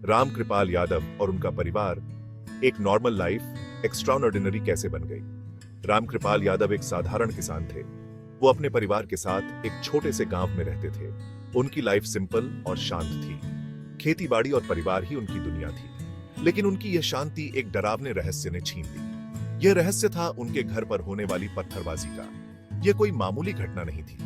रामकृपाल यादव और उनका परिवार एक नॉर्मल लाइफ एक्स्ट्राऑर्डिनरी कैसे बन गई। रामकृपाल यादव एक साधारण किसान थे। वो अपने परिवार के साथ एक छोटे से गांव में रहते थे। उनकी लाइफ सिंपल और शांत थी। खेती बाड़ी और परिवार ही उनकी दुनिया थी। लेकिन उनकी यह शांति एक डरावने रहस्य ने छीन ली। यह रहस्य था उनके घर पर होने वाली पत्थरबाजी का। यह कोई मामूली घटना नहीं थी।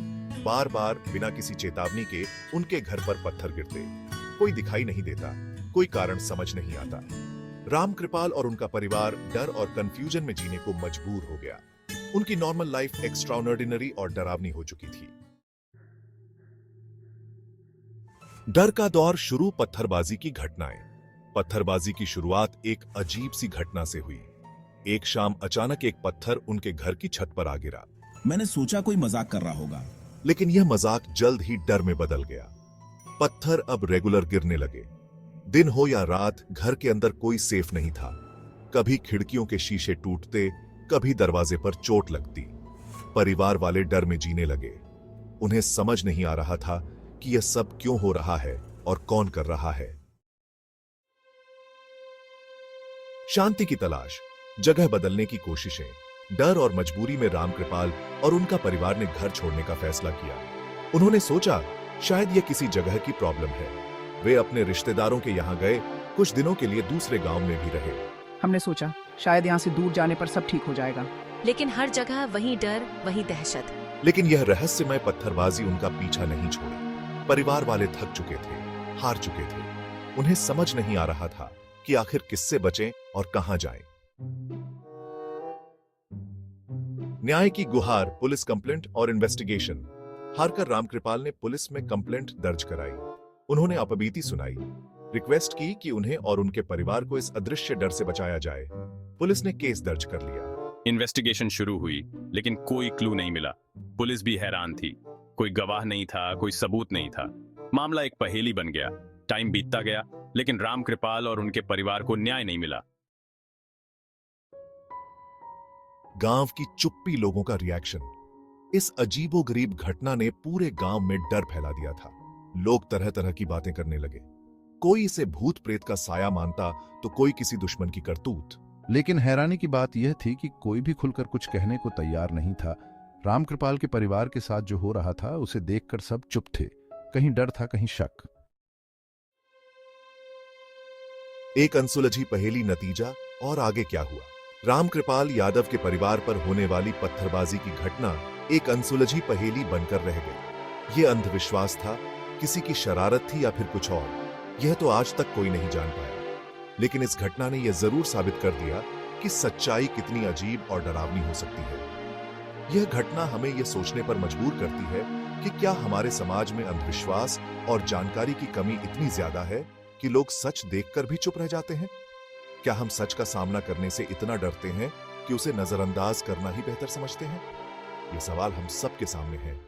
बार बार बिना किसी चेतावनी के उनके घर पर पत्थर गिरते। कोई दिखाई नहीं देता, कोई कारण समझ नहीं आता। रामकृपाल और उनका परिवार डर और कंफ्यूजन में जीने को मजबूर हो गया। उनकी नॉर्मल लाइफ एक्स्ट्राऑर्डिनरी और डरावनी हो चुकी थी। डर का दौर शुरू। पत्थरबाजी की घटनाएं। पत्थरबाजी की शुरुआत एक अजीब सी घटना से हुई। एक शाम अचानक एक पत्थर उनके घर की छत पर आ गिरा। मैंने सोचा कोई मजाक कर रहा होगा, लेकिन यह मजाक जल्द ही डर में बदल गया। पत्थर अब रेगुलर गिरने लगे। दिन हो या रात, घर के अंदर कोई सेफ नहीं था। कभी खिड़कियों के शीशे टूटते, कभी दरवाजे पर चोट लगती। परिवार वाले डर में जीने लगे। उन्हें समझ नहीं आ रहा था कि यह सब क्यों हो रहा है और कौन कर रहा है। शांति की तलाश, जगह बदलने की कोशिशें। डर और मजबूरी में रामकृपाल और उनका परिवार ने घर छोड़ने का फैसला किया। उन्होंने सोचा शायद यह किसी जगह की प्रॉब्लम है। वे अपने रिश्तेदारों के यहां गए, कुछ दिनों के लिए दूसरे गांव में भी रहे। हमने सोचा शायद यहाँ से दूर जाने पर सब ठीक हो जाएगा। लेकिन हर जगह वही डर, वही दहशत। लेकिन यह रहस्यमय पत्थरबाजी उनका पीछा नहीं छोड़ी। परिवार वाले थक चुके थे, हार चुके थे। उन्हें समझ नहीं आ रहा था कि आखिर किससे बचें और कहां जाएं। न्याय की गुहार, पुलिस कंप्लेंट और इन्वेस्टिगेशन। हारकर रामकृपाल ने पुलिस में कंप्लेंट दर्ज कराई। उन्होंने अपबीती सुनाई, रिक्वेस्ट की कि उन्हें और उनके परिवार को इस अदृश्य डर से बचाया जाए। पुलिस ने केस दर्ज कर लिया। इन्वेस्टिगेशन शुरू हुई, लेकिन कोई क्लू नहीं मिला। पुलिस भी हैरान थी। कोई गवाह नहीं था, कोई सबूत नहीं था। मामला एक पहेली बन गया। टाइम बीतता गया, लेकिन रामकृपाल और उनके परिवार को न्याय नहीं मिला। गांव की चुप्पी, लोगों का रिएक्शन। इस अजीबोगरीब घटना ने पूरे गांव में डर फैला दिया था। लोग तरह तरह की बातें करने लगे। कोई इसे भूत प्रेत का साया मानता, तो कोई किसी दुश्मन की करतूत। लेकिन हैरानी की बात यह थी कि कोई भी खुलकर कुछ कहने को तैयार नहीं था। रामकृपाल के परिवार के साथ जो हो रहा था उसे देखकर सब चुप थे। कहीं डर था, कहीं शक। एक अनसुलझी पहेली, नतीजा और आगे क्या हुआ। रामकृपाल यादव के परिवार पर होने वाली पत्थरबाजी की घटना एक अनसुलझी पहेली बनकर रह गई। यह अंधविश्वास था, किसी की शरारत थी या फिर कुछ और, यह तो आज तक कोई नहीं जान पाया। लेकिन इस घटना ने यह जरूर साबित कर दिया कि सच्चाई कितनी अजीब और डरावनी हो सकती है। यह घटना हमें यह सोचने पर मजबूर करती है कि क्या हमारे समाज में अंधविश्वास और जानकारी की कमी इतनी ज्यादा है कि लोग सच देखकर भी चुप रह जाते हैं। क्या हम सच का सामना करने से इतना डरते हैं कि उसे नजरअंदाज करना ही बेहतर समझते हैं। यह सवाल हम सबके सामने है।